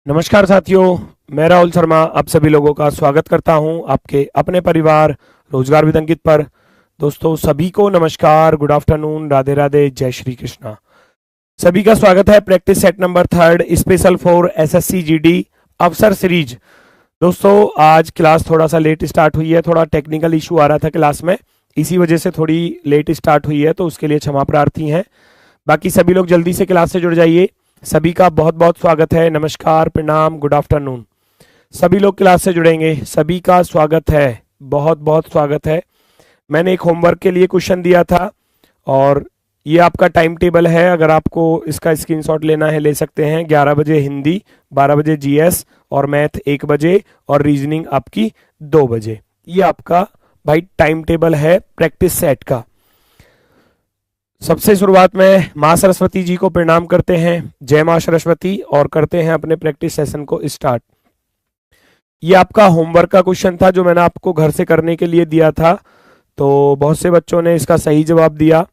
नमस्कार साथियों, मैं राहुल शर्मा आप सभी लोगों का स्वागत करता हूं आपके अपने परिवार रोजगार विद अंकित पर। दोस्तों सभी को नमस्कार, गुड आफ्टरनून, राधे राधे, जय श्री कृष्णा। सभी का स्वागत है practice set number 3 special for SSC GD अवसर सीरीज। दोस्तों आज क्लास थोड़ा सा लेट स्टार्ट हुई है, थोड़ा टेक्निकल इशू आ रहा था क्लास में, इसी वजह से थोड़ी लेट स्टार्ट हुई है, तो उसके लिए क्षमा प्रार्थी हैं। बाकी सभी लोग जल्दी से क्लास से जुड़ जाइए। सभी का बहुत बहुत स्वागत है, नमस्कार, प्रणाम, गुड आफ्टरनून। सभी लोग क्लास से जुड़ेंगे, सभी का स्वागत है, बहुत बहुत स्वागत है। मैंने एक होमवर्क के लिए क्वेश्चन दिया था और ये आपका टाइम टेबल है, अगर आपको इसका स्क्रीनशॉट लेना है ले सकते हैं। 11 बजे हिंदी, 12 बजे जीएस और मैथ 1 बजे और रीजनिंग आपकी 2 बजे। ये आपका भाई टाइम टेबल है प्रैक्टिस सेट का। सबसे शुरुआत में माँ सरस्वती जी को प्रणाम करते हैं, जय माँ सरस्वती, और करते हैं अपने प्रैक्टिस सेशन को स्टार्ट। ये आपका होमवर्क का क्वेश्चन था जो मैंने आपको घर से करने के लिए दिया था, तो बहुत से बच्चों ने इसका सही जवाब दिया।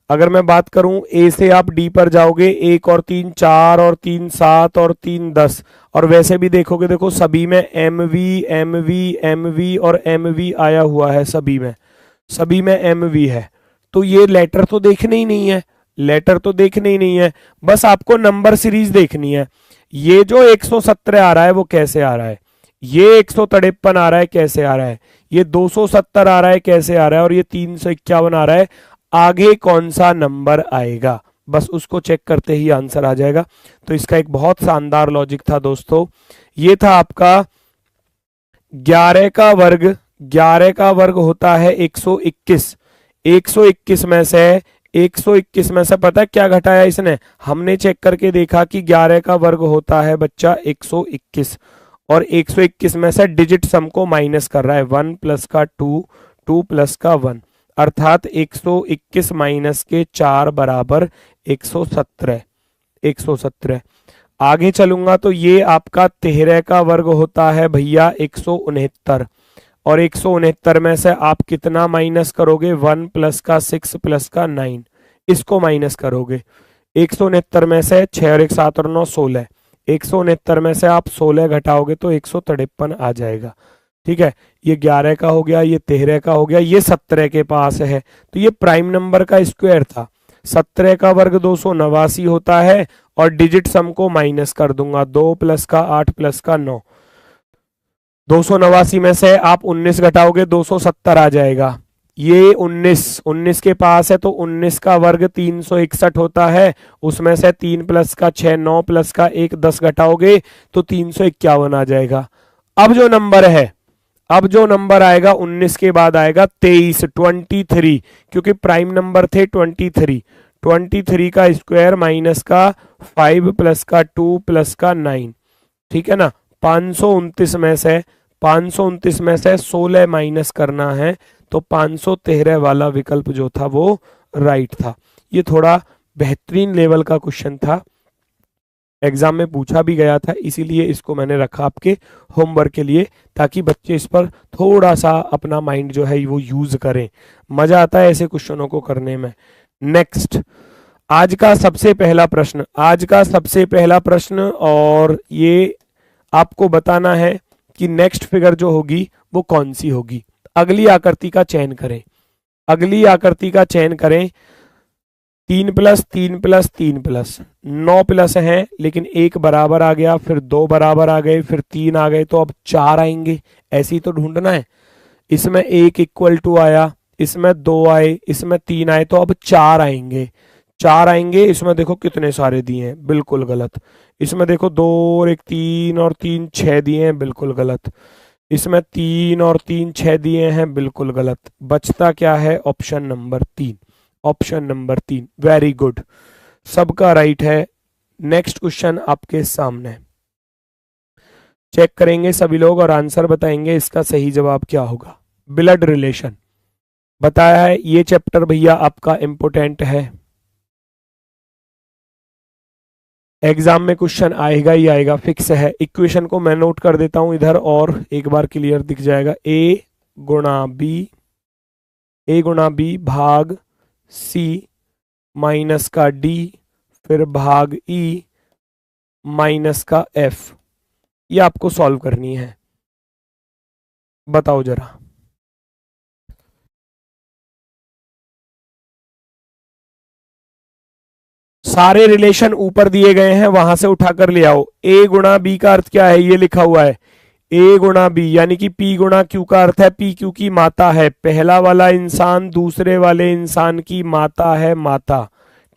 अगर मैं बात करूं ए से आप डी पर जाओगे, 1 और 3 4 और 3 7 और 3 10, और वैसे भी देखोगे, देखो सभी में एम वी और एम वी आया हुआ है, सभी में एम वी है। तो ये लेटर तो देखने ही नहीं है, लेटर तो देखने ही नहीं है, बस आपको नंबर सीरीज देखनी है। ये जो 117 आ रहा है वो कैसे आ रहा है, ये 153 आ रहा है कैसे आ रहा है, ये 270 आ रहा है कैसे आ रहा है, और ये 351 आ रहा है, आगे कौन सा नंबर आएगा, बस उसको चेक करते ही आंसर आ जाएगा। तो इसका एक बहुत शानदार लॉजिक था दोस्तों। ये था आपका 11 का वर्ग, 11 का वर्ग होता है 121। 121 में से 121 में से पता है क्या घटाया इसने, हमने चेक करके देखा कि 11 का वर्ग होता है बच्चा 121, और 121 में से डिजिट सम को माइनस कर रहा है, 1 प्लस का 2, 2 प्लस का 1, अर्थात 121 माइनस के 4 बराबर 117। 117 आगे चलूंगा तो ये आपका 13 का वर्ग होता है भैया 169, और 169 में से आप कितना माइनस करोगे, 1 प्लस का 6 प्लस का 9, इसको माइनस करोगे। 169 में से 6 और 1 7 और 9 16, 169 में से आप 16 घटाओगे तो 153 आ जाएगा। ठीक है, ये 11 का हो गया, ये 13 का हो गया, ये 17 के पास है, तो ये प्राइम नंबर का स्क्वायर था। 17 का वर्ग 289 होता है, और डिजिट सम को माइनस कर दूंगा, 2 प्लस का 8 प्लस का 9, 289 में से आप 19 घटाओगे 270 आ जाएगा। ये 19 के पास है, तो 19 का वर्ग 361 होता है, उसमें से 3 प्लस का 6, 9 प्लस का 1 10 घटाओगे तो 351 आ जाएगा। अब जो नंबर आएगा 19 के बाद आएगा 23, 23, क्योंकि प्राइम नंबर थे 23। 23 का स्क्वायर माइनस का 5 प्लस का 2 प्लस का 9, ठीक है ना। 529 में से 16 माइनस करना है, तो 513 वाला विकल्प जो था वो राइट था। ये थोड़ा बेहतरीन लेवल का क्वेश्चन था, एग्जाम में पूछा भी गया था, इसीलिए इसको मैंने रखा आपके होमवर्क के लिए, ताकि बच्चे इस पर थोड़ा सा अपना माइंड जो है वो यूज करें। मजा आता है ऐसे क्वेश्चनों को करने में। नेक्स्ट, आज का सबसे पहला प्रश्न, और ये आपको बताना है कि नेक्स्ट फिगर जो होगी वो कौन सी होगी। अगली आकृति का चयन करें, 3 प्लस 3 प्लस 3 प्लस 9 प्लस है, लेकिन 1 बराबर आ गया, फिर 2 बराबर आ गए, फिर 3 आ गए, तो अब 4 आएंगे, ऐसे ही तो ढूंढना है। इसमें 1 इक्वल टू आया, इसमें 2 आए, इसमें 3 आए, तो अब 4 आएंगे। इसमें देखो कितने सारे दिए हैं, बिल्कुल गलत। इसमें देखो 2 और 1 3 और 3 6 दिए हैं, बिल्कुल गलत। इसमें 3 और 3 6 दिए हैं, बिल्कुल गलत। बचता क्या है, ऑप्शन नंबर 3। वेरी गुड, सबका राइट है। नेक्स्ट क्वेश्चन आपके सामने, चेक करेंगे सभी लोग और आंसर बताएंगे इसका सही जवाब क्या होगा। ब्लड रिलेशन बताया है, ये चैप्टर भैया आपका इंपोर्टेंट है, एग्जाम में क्वेश्चन आएगा ही आएगा, फिक्स है। इक्वेशन को मैं नोट कर देता हूं इधर, और एक बार क्लियर दिख जाएगा। ए गुणा बी भाग सी माइनस का डी, फिर भाग ई माइनस का एफ। ये आपको सॉल्व करनी है। बताओ जरा। सारे रिलेशन ऊपर दिए गए हैं, वहां से उठाकर ले आओ। ए गुणा बी का अर्थ क्या है, ये लिखा हुआ है ए गुणा बी, यानी कि पी गुणा क्यू का अर्थ है पी क्यू की माता है। पहला वाला इंसान दूसरे वाले इंसान की माता है, माता।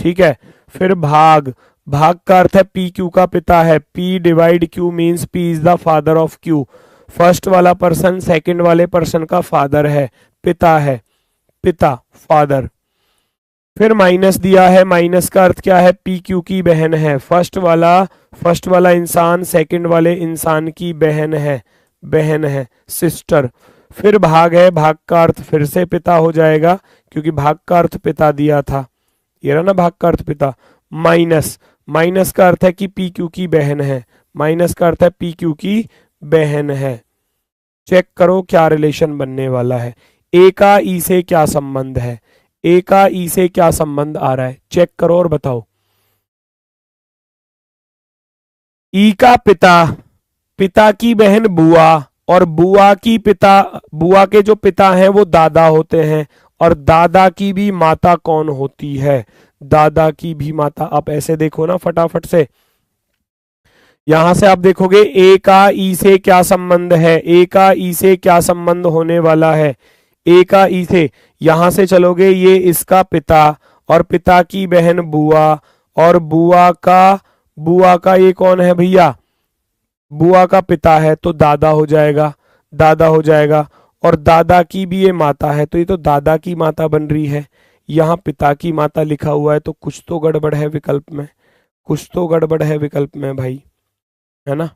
ठीक है। फिर भाग, भाग का अर्थ है पी क्यू का पिता है। P divide Q means P is the father of Q. First वाला पर्सन सेकंड वाले पर्सन का फादर है, पिता है, पिता, फादर। फिर माइनस दिया है, माइनस का अर्थ क्या है, पी क्यू की बहन है। फर्स्ट वाला इंसान सेकंड वाले इंसान की बहन है, बहन है, सिस्टर। फिर भाग है, भाग का अर्थ फिर से पिता हो जाएगा, क्योंकि भाग का अर्थ पिता दिया था, ये रहा ना भाग का अर्थ पिता। माइनस, माइनस का अर्थ है कि पी क्यू की बहन है, माइनस का अर्थ है पी क्यू की बहन है। चेक करो क्या रिलेशन बनने वाला है। ए का ई से क्या संबंध है, ए का ई से क्या संबंध आ रहा है, चेक करो और बताओ। ई का पिता, पिता की बहन बुआ, और बुआ की पिता, बुआ के जो पिता हैं वो दादा होते हैं, और दादा की भी माता कौन होती है, दादा की भी माता। आप ऐसे देखो ना फटाफट से, यहां से आप देखोगे ए का ई से क्या संबंध है, ए का ई से क्या संबंध होने वाला है, ए का ई से। यहां से चलोगे, ये इसका पिता, और पिता की बहन बुआ, और बुआ का ये कौन है भैया, बुआ का पिता है, तो दादा हो जाएगा, दादा हो जाएगा। और दादा की भी ये माता है, तो ये तो दादा की माता बन रही है। यहाँ पिता की माता लिखा हुआ है, तो कुछ तो गड़बड़ है विकल्प में, कुछ तो गड़बड़ है विकल्प में भाई, है ना।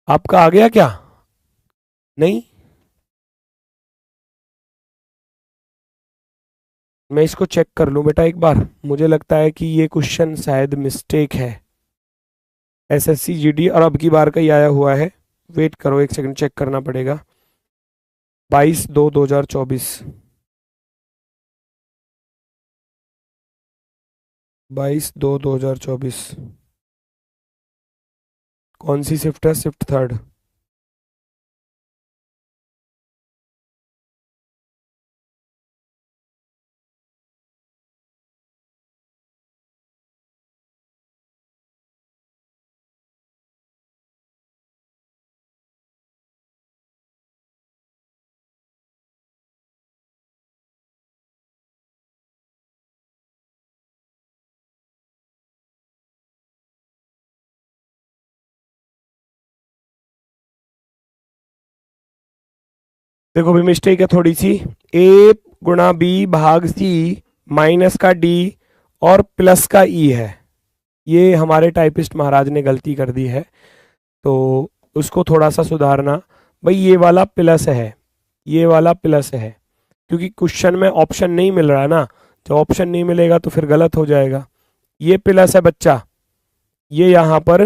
आपका आ गया क्या, नहीं? मैं इसको चेक कर लूं बेटा एक बार, मुझे लगता है कि ये क्वेश्चन शायद मिस्टेक है। एसएससी जीडी और अब की बार का ही आया हुआ है, वेट करो एक सेकंड, चेक करना पड़ेगा। 22/2/2024, 22/2/2024। कौन सी शिफ्ट है, शिफ्ट थर्ड। देखो भी मिस्टेक है थोड़ी सी, ए गुणा बी भाग सी माइनस का डी और प्लस का ई है, ये हमारे टाइपिस्ट महाराज ने गलती कर दी है, तो उसको थोड़ा सा सुधारना। भाई ये वाला प्लस है, ये वाला प्लस है, क्योंकि क्वेश्चन में ऑप्शन नहीं मिल रहा है ना, जब ऑप्शन नहीं मिलेगा तो फिर गलत हो जाएगा। ये प्लस है बच्चा, ये यहाँ पर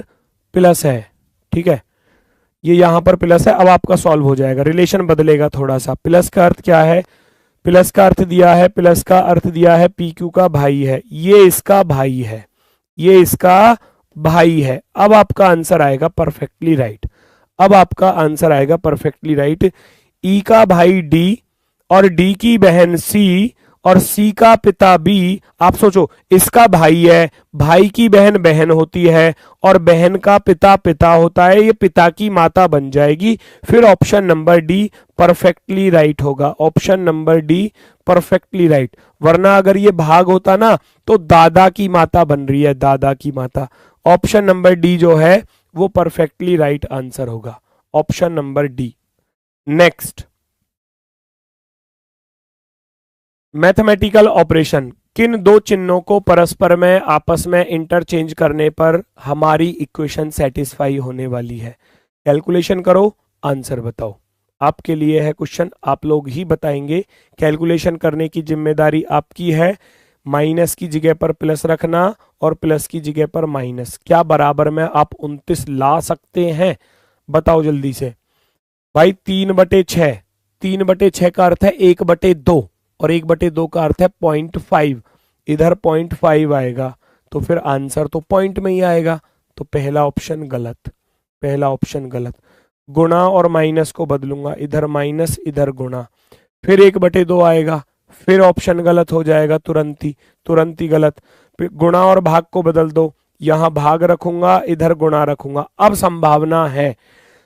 प्लस है, ठीक है, ये यहाँ पर प्लस है। अब आपका सॉल्व हो जाएगा, रिलेशन बदलेगा थोड़ा सा। प्लस का अर्थ क्या है, प्लस का अर्थ दिया है, प्लस का अर्थ दिया है पी क्यू का भाई है, ये इसका भाई है, ये इसका भाई है। अब आपका आंसर आएगा परफेक्टली राइट, अब आपका आंसर आएगा परफेक्टली राइट। ई का भाई डी, और डी की बहन सी, और सी का पिता बी। आप सोचो, इसका भाई है, भाई की बहन बहन होती है, और बहन का पिता पिता होता है, ये पिता की माता बन जाएगी। फिर option number D perfectly right होगा, option number D perfectly right. वरना अगर ये भाग होता ना तो दादा की माता बन रही है, दादा की माता। ऑप्शन नंबर डी जो है वो परफेक्टली राइट आंसर होगा, option number D. Next, mathematical operation. किन दो चिन्हों को परस्पर में आपस में इंटरचेंज करने पर हमारी इक्वेशन सेटिस्फाई होने वाली है। कैलकुलेशन करो, आंसर बताओ। आपके लिए है क्वेश्चन, आप लोग ही बताएंगे। कैलकुलेशन करने की जिम्मेदारी आपकी है। माइनस की जगह पर प्लस रखना और प्लस की जगह पर माइनस। क्या बराबर में आप 29 ला सकते हैं, बताओ जल्दी से भाई। 3/6, 3/6 का अर्थ है 1/2, और 1/2 का अर्थ है 0.5, इधर 0.5 आएगा, तो फिर आंसर तो पॉइंट में ही आएगा, तो पहला ऑप्शन गलत। पहला ऑप्शन गलत। गुणा और माइनस को बदलूंगा, इधर माइनस इधर गुणा, फिर 1/2 आएगा, फिर ऑप्शन गलत हो जाएगा तुरंत ही गलत। फिर गुणा और भाग को बदल दो, यहां भाग रखूंगा इधर गुणा रखूंगा। अब संभावना है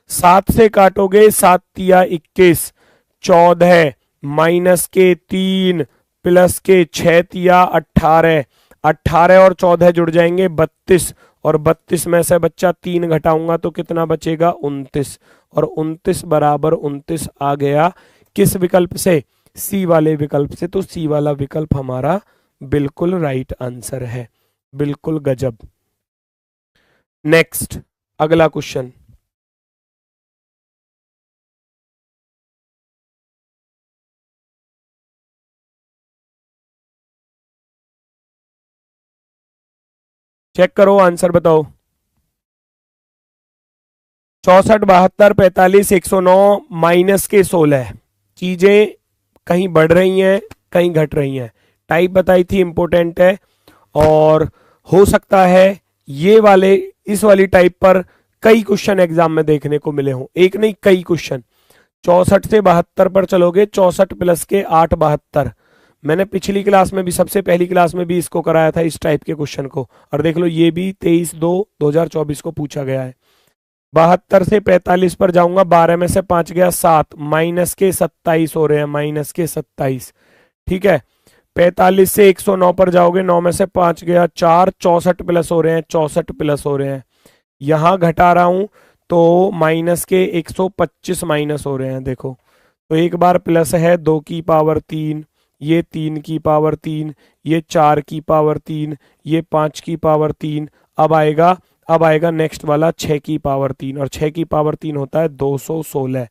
7 से काटोगे 7 तिया 21, 14 माइनस के 3 प्लस के 6 तिया 18, 18 और 14 जुड़ जाएंगे 32, और 32 में से बच्चा 3 घटाऊंगा तो कितना बचेगा 29, और 29 बराबर 29 आ गया किस विकल्प से, सी वाले विकल्प से। तो सी वाला विकल्प हमारा बिल्कुल राइट आंसर है, बिल्कुल गजब। नेक्स्ट अगला क्वेश्चन, चेक करो आंसर बताओ। 64 72 45 109 माइनस के 16। चीजें कहीं बढ़ रही हैं कहीं घट रही हैं। टाइप बताई थी इंपॉर्टेंट है, और हो सकता है ये वाले इस वाली टाइप पर कई क्वेश्चन एग्जाम में देखने को मिले हों, एक नहीं कई क्वेश्चन। 64 से 72 पर चलोगे, 64 प्लस के 8 72। मैंने पिछली क्लास में भी, सबसे पहली क्लास में भी इसको कराया था इस टाइप के क्वेश्चन को, और देख लो ये भी 23/2/2024 को पूछा गया है। 72 से 45 पर जाऊंगा, 12 में से 5 गया 7, माइनस के 27 हो रहे हैं, माइनस के 27। ठीक है, 45 से 109 पर जाओगे, 9 में से 5 गया 4, 64 प्लस हो रहे हैं, 64 प्लस हो रहे हैं। यहां घटा रहा हूं तो माइनस के 125 माइनस हो रहे हैं। देखो तो एक बार प्लस है 2 की पावर 3, ये 3 की पावर 3, ये 4 की पावर 3, ये 5 की पावर 3। अब आएगा नेक्स्ट वाला 6 की पावर 3, और 6 की पावर 3 होता है 216।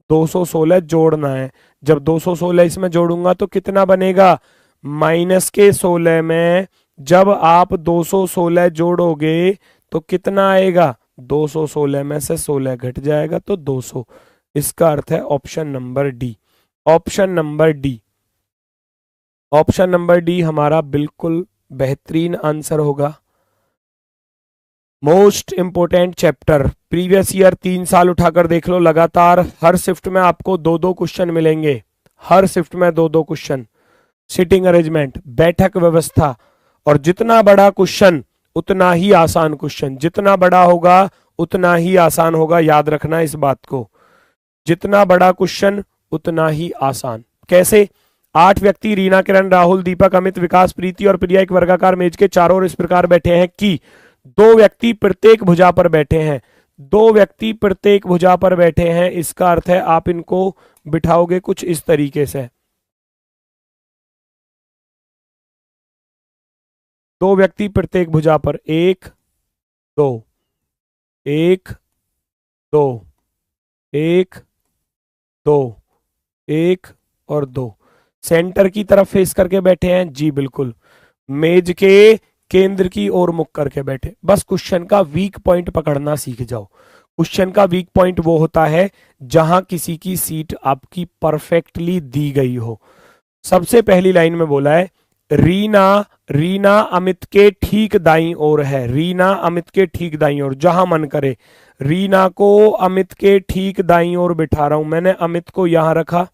216 जोड़ना है, जब 216 इसमें जोड़ूंगा तो कितना बनेगा, माइनस के 16 में जब आप 216 जोड़ोगे तो कितना आएगा, 216 में से 16 घट जाएगा तो 200। इसका अर्थ है option number D. Option number D, option number D हमारा बिल्कुल बेहतरीन आंसर होगा। Most important chapter, previous year 3 साल उठाकर देख लो, लगातार हर शिफ्ट में आपको 2-2 क्वेश्चन मिलेंगे, हर शिफ्ट में 2-2 क्वेश्चन। सिटिंग अरेंजमेंट, बैठक व्यवस्था, और जितना बड़ा क्वेश्चन उतना ही आसान क्वेश्चन, जितना बड़ा होगा उतना ही आसान होगा, याद रखना इस बात को। जितना बड़ा क्वेश्चन उतना ही आसान। कैसे, 8 व्यक्ति रीना किरण राहुल दीपक अमित विकास प्रीति और प्रिया एक वर्गाकार मेज के चारों ओर इस प्रकार बैठे हैं कि 2 व्यक्ति प्रत्येक भुजा पर बैठे हैं। 2 व्यक्ति प्रत्येक भुजा पर बैठे हैं, इसका अर्थ है आप इनको बिठाओगे कुछ इस तरीके से। 2 व्यक्ति प्रत्येक भुजा पर, 1 2 1 2 1 2 1 और 2। सेंटर की तरफ फेस करके बैठे हैं जी, बिल्कुल मेज के केंद्र की ओर मुख करके बैठे। बस क्वेश्चन का वीक पॉइंट पकड़ना सीख जाओ। क्वेश्चन का वीक पॉइंट वो होता है जहां किसी की सीट आपकी परफेक्टली दी गई हो। सबसे पहली लाइन में बोला है रीना अमित के ठीक दाईं ओर है, रीना अमित के ठीक दाईं ओर, जहां मन करे रीना को अमित के ठीक दाईं ओर बिठा रहा हूं। मैंने अमित को यहां रखा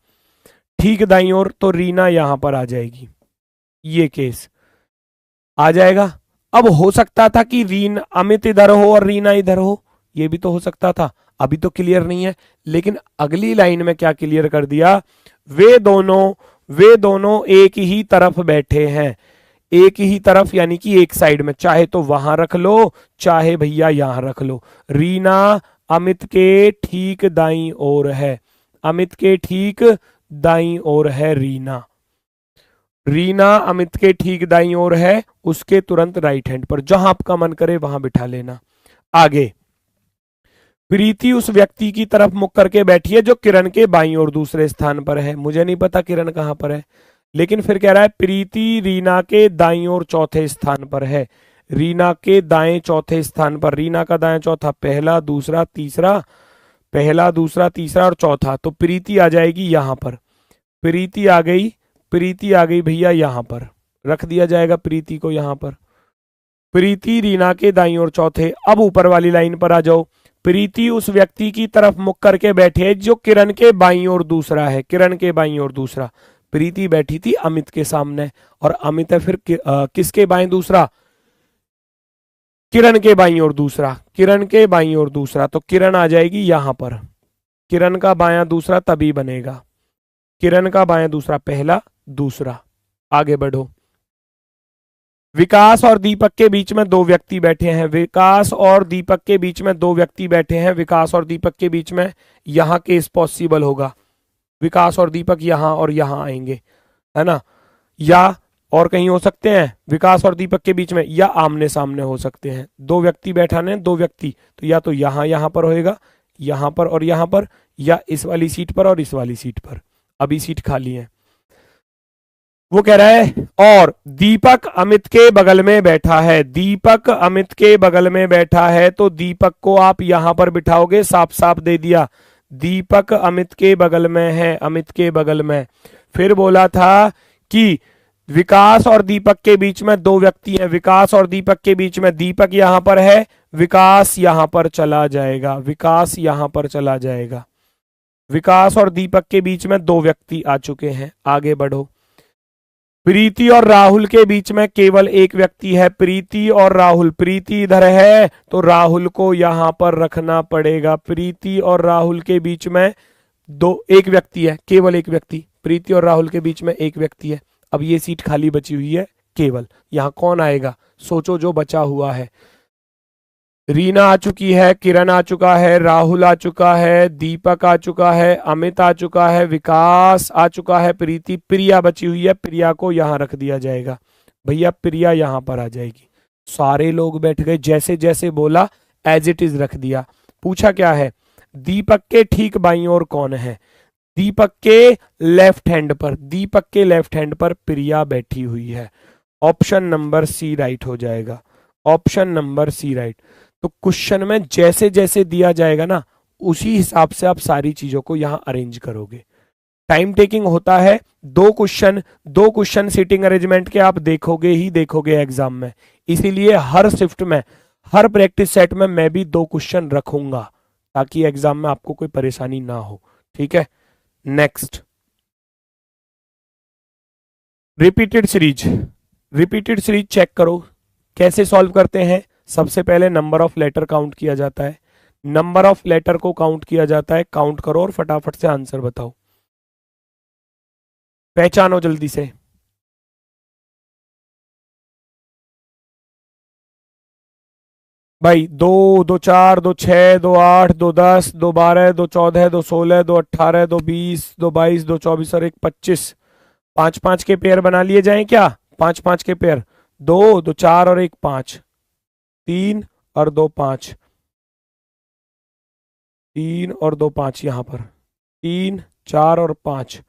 ठीक दाईं ओर, तो रीना यहां पर आ जाएगी, ये केस आ जाएगा। अब हो सकता था कि अमित इधर हो और रीना इधर हो, ये भी तो हो सकता था, अभी तो क्लियर नहीं है। लेकिन अगली लाइन में क्या क्लियर कर दिया, वे दोनों एक ही तरफ बैठे हैं। एक ही तरफ यानी कि एक साइड में, चाहे तो वहां रख लो चाहे भैया यहां रख लो। रीना अमित के ठीक दाईं ओर है, अमित के ठीक दाईं ओर है रीना अमित के ठीक दाईं ओर है, उसके तुरंत राइट हैंड पर, जहां आपका मन करे वहां बिठा लेना। आगे प्रीति उस व्यक्ति की तरफ मुख करके बैठी है जो किरण के बाईं ओर दूसरे स्थान पर है। मुझे नहीं पता किरण कहां पर है, लेकिन फिर कह रहा है प्रीति रीना के दाईं ओर चौथे स्थान पर है। रीना के दाएं चौथे स्थान पर, रीना का दाएं चौथा, पहला दूसरा तीसरा और चौथा, तो प्रीति आ जाएगी यहां पर। प्रीति आ गई भैया यहां पर, रख दिया जाएगा प्रीति को यहां पर। प्रीति रीना के दाईं ओर चौथे। अब ऊपर वाली लाइन पर आ जाओ, प्रीति उस व्यक्ति की तरफ मुख करके बैठी है जो किरण के बाईं ओर दूसरा है, किरण के बाईं ओर दूसरा। प्रीति बैठी थी अमित के सामने और अमित है फिर किसके बाईं दूसरा, किरण के बाईं ओर दूसरा, किरण के बाईं ओर दूसरा। तो किरण आ जाएगी यहां पर, किरण का बायां दूसरा तभी बनेगा, किरण का बायां दूसरा पहला दूसरा। आगे बढ़ो। विकास और दीपक के बीच में दो व्यक्ति बैठे हैं, विकास और दीपक के बीच में दो व्यक्ति बैठे हैं, विकास और दीपक के बीच में यहां केस पॉसिबल होगा, विकास और दीपक यहां और यहां आएंगे, है ना, या और कहीं हो सकते हैं विकास और दीपक के बीच में, या आमने सामने हो सकते हैं। दो व्यक्ति बैठाने, दो व्यक्ति, तो या तो यहां पर होएगा, यहां पर और यहां पर, या इस वाली सीट पर और इस वाली सीट पर। अभी सीट खाली है। वो कह रहा है और दीपक अमित के बगल में बैठा है, दीपक अमित के बगल में बैठा है, तो दीपक को आप यहां पर बिठाओगे, साफ साफ दे दिया, दीपक अमित के बगल में है, अमित के बगल में। फिर बोला था कि विकास और दीपक के बीच में दो व्यक्ति हैं, विकास और दीपक के बीच में, दीपक यहां पर है, विकास यहां पर चला जाएगा, विकास यहां पर चला जाएगा। विकास और दीपक के बीच में दो व्यक्ति आ चुके हैं। आगे बढ़ो। प्रीति और राहुल के बीच में केवल एक व्यक्ति है, प्रीति और राहुल, प्रीति इधर है तो राहुल को यहां पर रखना पड़ेगा, प्रीति और राहुल के बीच में एक व्यक्ति है, केवल एक व्यक्ति, प्रीति और राहुल के बीच में एक व्यक्ति है। अब ये सीट खाली बची हुई है केवल, यहां कौन आएगा, सोचो जो बचा हुआ है। रीना आ चुकी है, किरण आ चुका है, राहुल आ चुका है, दीपक आ चुका है, अमित आ चुका है, विकास आ चुका है, प्रीति, प्रिया बची हुई है, प्रिया को यहां रख दिया जाएगा। भैया प्रिया यहां पर आ जाएगी। सारे लोग बैठ गए, जैसे जैसे बोला एज इट इज रख दिया। पूछा क्या है, दीपक के ठीक बाईं ओर कौन है, दीपक के लेफ्ट हैंड पर, दीपक के लेफ्ट हैंड पर प्रिया बैठी हुई है। ऑप्शन नंबर सी राइट हो जाएगा, ऑप्शन नंबर सी राइट। तो क्वेश्चन में जैसे जैसे दिया जाएगा ना, उसी हिसाब से आप सारी चीजों को यहां अरेंज करोगे। टाइम टेकिंग होता है, दो क्वेश्चन सीटिंग अरेंजमेंट के आप देखोगे ही देखोगे एग्जाम में, इसीलिए हर शिफ्ट में, हर प्रैक्टिस सेट में मैं भी दो क्वेश्चन रखूंगा ताकि एग्जाम में आपको कोई परेशानी ना हो। ठीक है, next. Repeated series, repeated series check करो कैसे सॉल्व करते हैं। सबसे पहले नंबर ऑफ लेटर काउंट किया जाता है, नंबर ऑफ लेटर को काउंट किया जाता है, काउंट करो और फटाफट से आंसर बताओ, पहचानो जल्दी से। भाई 2, 2 4, 2 6, 2 8, 2 10, 2 12, 2 14, 2 16, 2 18, 2 20, 2 22, 2 24 और 1 25। 5-5 के पेयर बना लिए जाएं क्या, 5-5 के पेयर, 2, 2 4 और 1 5, 3 और 2 5, 3 और 2 5, यहां पर 3 4 और 5।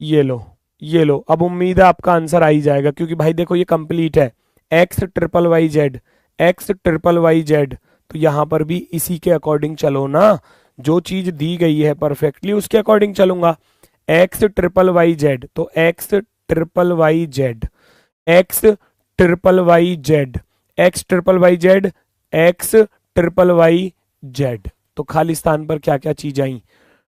ये लो, ये लो। अब उम्मीद है आपका आंसर आ ही जाएगा क्योंकि भाई देखो ये कंप्लीट है, X triple Y Z, X triple Y Z, तो यहां पर भी इसी के अकॉर्डिंग चलो ना, जो चीज दी गई है परफेक्टली उसके अकॉर्डिंग चलूंगा। एक्स ट्रिपल वाई जेड, तो X triple Y Z, X triple Y Z, X triple Y Z, X triple Y Z. तो खाली स्थान पर क्या क्या चीज आई,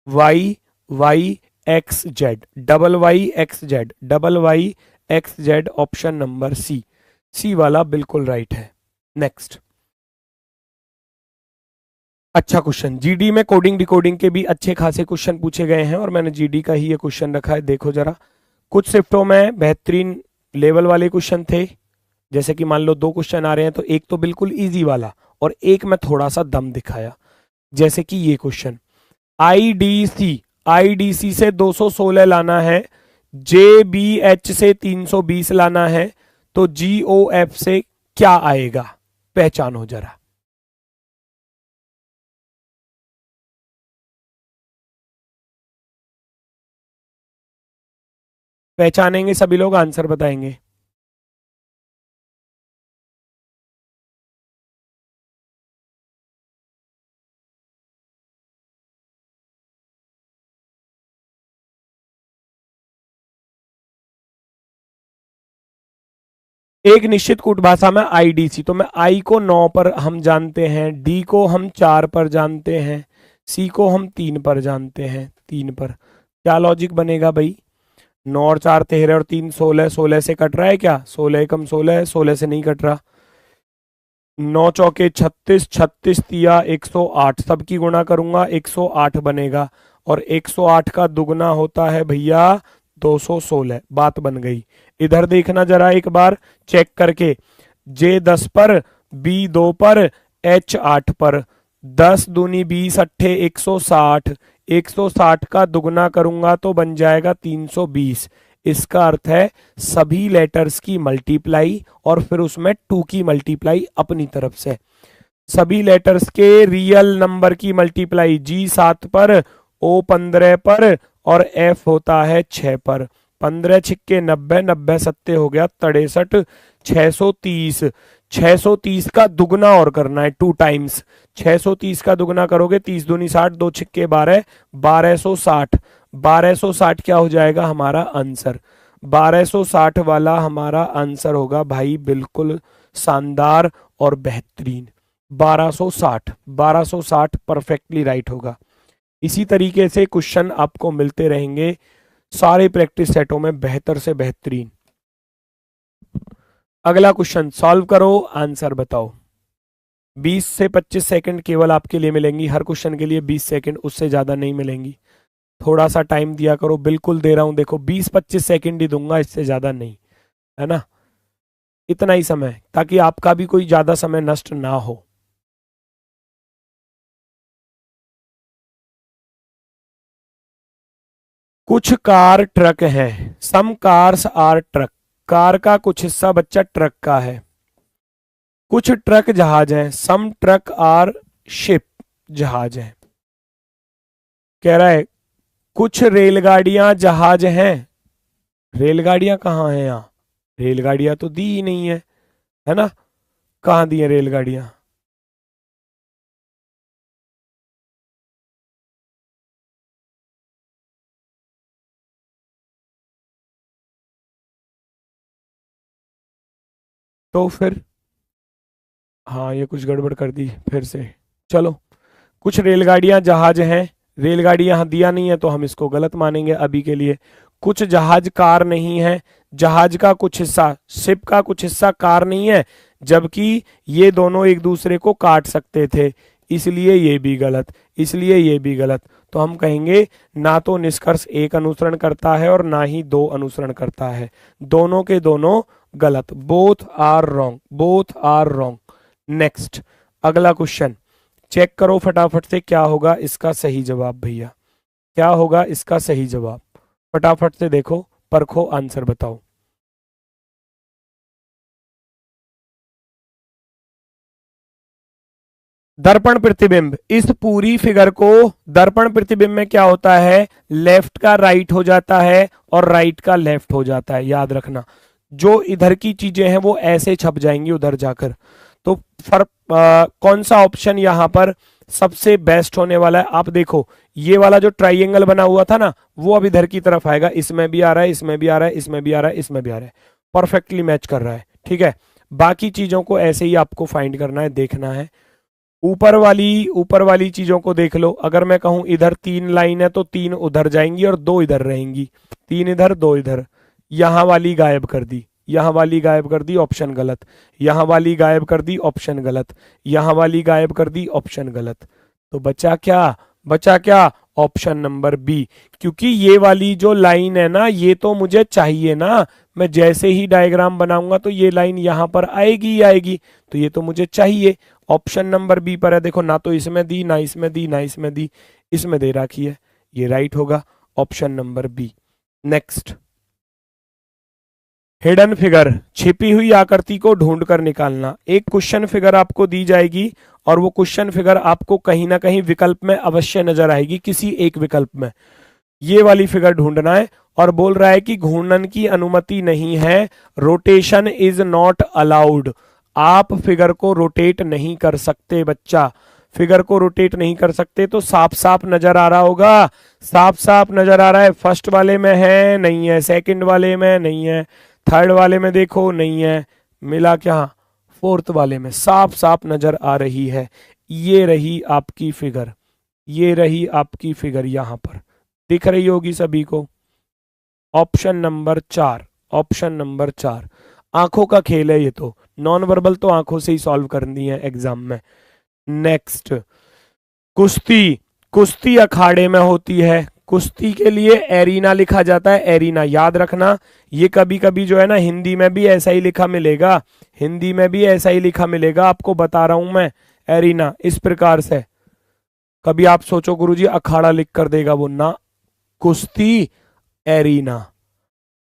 Y, Y X Z, double Y X Z, double Y X Z, option number C, C वाला बिल्कुल राइट है। नेक्स्ट। अच्छा क्वेश्चन, जीडी में कोडिंग डिकोडिंग के भी अच्छे खासे क्वेश्चन पूछे गए हैं और मैंने जीडी का ही ये क्वेश्चन रखा है, देखो जरा। कुछ शिफ्टों में बेहतरीन लेवल वाले क्वेश्चन थे, जैसे कि मान लो दो क्वेश्चन आ रहे हैं तो एक तो बिल्कुल इजी वाला और एक में थोड़ा सा दम दिखाया, जैसे कि ये क्वेश्चन, आईडीसी, आईडीसी से 216 लाना है, जेबीएच से 320 लाना है, तो जीओएफ से क्या आएगा, पहचानो जरा। पहचानेंगे सभी लोग, आंसर बताएंगे। एक निश्चित कूट भाषा में IDC, तो मैं I को 9 पर हम जानते हैं, D को हम 4 पर जानते हैं, C को हम 3 पर जानते हैं, 3 पर। क्या लॉजिक बनेगा भाई? 9 और 4 13 और 3 16, 16 से कट रहा है क्या? 16 एकम 16 है, 16 से नहीं कट रहा। 9 चौके 36, 36 तिया 108, सबकी गुणा करूंगा 108 बनेगा, और 108 का दुगना होता है भैया 216। बात बन गई। इधर देखना जरा एक बार चेक करके, J 10 पर, B 2 पर, H 8 पर, 10 दूनी 20 अट्ठे 160, 160 का दुगना करूंगा तो बन जाएगा 320। इसका अर्थ है सभी लेटर्स की मल्टीप्लाई और फिर उसमें 2 की मल्टीप्लाई अपनी तरफ से, सभी लेटर्स के रियल नंबर की मल्टीप्लाई, G 7 पर, O 15 पर, और F होता है 6 पर। 15 छिक्के 90, 90 सत्ते हो गया 63, 630। 630 का दुगना और करना है 2 टाइम्स। 630 का दुगना करोगे 30 दूनी 60, 2 छिक्के 12, 1260। 1260 क्या हो जाएगा हमारा आंसर? 1260 वाला हमारा आंसर होगा भाई बिल्कुल शानदार और बेहतरीन। 1260, 1260 परफेक्टली राइट होगा। इसी तरीके से क्वेश्चन आपको मिलते रहेंगे सारे प्रैक्टिस सेटों में बेहतर से बेहतरीन। अगला क्वेश्चन सॉल्व करो, आंसर बताओ। 20 से 25 सेकंड केवल आपके लिए मिलेंगी, हर क्वेश्चन के लिए 20 सेकंड, उससे ज्यादा नहीं मिलेंगी। थोड़ा सा टाइम दिया करो, बिल्कुल दे रहा हूं, देखो 20-25 सेकंड ही दूंगा, इससे ज्यादा नहीं, है ना? इतना ही समय, ताकि आपका भी कोई ज्यादा समय नष्ट ना हो। कुछ कार ट्रक है, सम कार्स आर ट्रक। कार का कुछ हिस्सा बच्चा ट्रक का है। कुछ ट्रक जहाज हैं, सम ट्रक आर शिप, जहाज है। कह रहा है कुछ रेलगाड़ियां जहाज हैं। रेलगाड़ियां कहाँ हैं यहाँ? रेलगाड़ियां तो दी ही नहीं है ना? कहाँ दी है रेलगाड़ियां? तो फिर हाँ, ये कुछ गड़बड़ कर दी फिर से। चलो, कुछ रेलगाड़ियां जहाज हैं, रेलगाड़ी यहाँ दिया नहीं है तो हम इसको गलत मानेंगे अभी के लिए। कुछ जहाज कार नहीं है, जहाज का कुछ हिस्सा, शिप का कुछ हिस्सा कार नहीं है, जबकि ये दोनों एक दूसरे को काट सकते थे, इसलिए ये भी गलत, इसलिए ये भी गलत। तो हम कहेंगे ना तो निष्कर्ष एक अनुसरण करता है और ना ही दो अनुसरण करता है, दोनों के दोनों गलत। Both are wrong, both are wrong. Next, अगला क्वेश्चन चेक करो फटाफट से, क्या होगा इसका सही जवाब भैया? क्या होगा इसका सही जवाब? फटाफट से देखो, परखो, आंसर बताओ। दर्पण प्रतिबिंब, इस पूरी फिगर को दर्पण प्रतिबिंब में क्या होता है, लेफ्ट का राइट हो जाता है और राइट का लेफ्ट हो जाता है। याद रखना, जो इधर की चीजें हैं वो ऐसे छप जाएंगी उधर जाकर। तो कौन सा ऑप्शन यहां पर सबसे बेस्ट होने वाला है? आप देखो, ये वाला जो ट्राइंगल बना हुआ था ना, वो अब इधर की तरफ आएगा, इसमें भी आ रहा है, इसमें भी आ रहा है, इसमें भी आ रहा है, इसमें भी आ रहा है, परफेक्टली मैच कर रहा है। ठीक है, बाकी चीजों को ऐसे ही आपको फाइंड करना है, देखना है। ऊपर वाली चीजों को देख लो। अगर मैं कहूं इधर 3 लाइन है तो 3 उधर जाएंगी और 2 इधर रहेंगी, 3 इधर 2 इधर। यहां वाली गायब कर दी, यहां वाली गायब कर दी, ऑप्शन गलत। यहां वाली गायब कर दी, ऑप्शन गलत। यहां वाली गायब कर दी, ऑप्शन गलत। तो बचा क्या? बचा क्या? Option number B. क्योंकि ये वाली जो लाइन है ना, ये तो मुझे चाहिए ना, मैं जैसे ही डायग्राम बनाऊंगा तो ये लाइन यहां पर आएगी ही आएगी, तो ये तो मुझे चाहिए। ऑप्शन नंबर बी पर है, देखो ना तो इसमें दी, ना इसमें दी, ना इसमें दी, इसमें दे रखी है, ये राइट होगा, option number B. Next, hidden figure, छिपी हुई आकृति को ढूंढकर निकालना। एक क्वेश्चन फिगर आपको दी जाएगी और वो क्वेश्चन फिगर आपको कहीं ना कहीं विकल्प में अवश्य नजर आएगी, किसी एक विकल्प में। ये वाली फिगर ढूंढना है और बोल रहा है कि घूर्णन की अनुमति नहीं है, रोटेशन इज नॉट अलाउड। आप फिगर को रोटेट नहीं कर सकते बच्चा, फिगर को रोटेट नहीं कर सकते। तो साफ साफ नजर आ रहा होगा, साफ साफ नजर आ रहा है। फर्स्ट वाले में है, नहीं है, सेकंड वाले में नहीं है, थर्ड वाले में देखो नहीं है, मिला क्या, फोर्थ वाले में, साफ साफ नजर आ रही है। ये रही आपकी फिगर, ये रही आपकी फिगर, यहां पर दिख रही होगी सभी को। Option number 4, option number 4। आंखों का खेल है ये तो, नॉन वर्बल तो आंखों से ही सॉल्व करनी है एग्जाम में। नेक्स्ट, कुश्ती, कुश्ती अखाड़े में होती है। कुश्ती के लिए एरीना लिखा जाता है, एरीना याद रखना। ये कभी कभी जो है ना हिंदी में भी ऐसा ही लिखा मिलेगा, हिंदी में भी ऐसा ही लिखा मिलेगा, आपको बता रहा हूं मैं। एरीना इस प्रकार से, कभी आप सोचो गुरुजी अखाड़ा लिख कर देगा वो, ना, कुश्ती एरीना।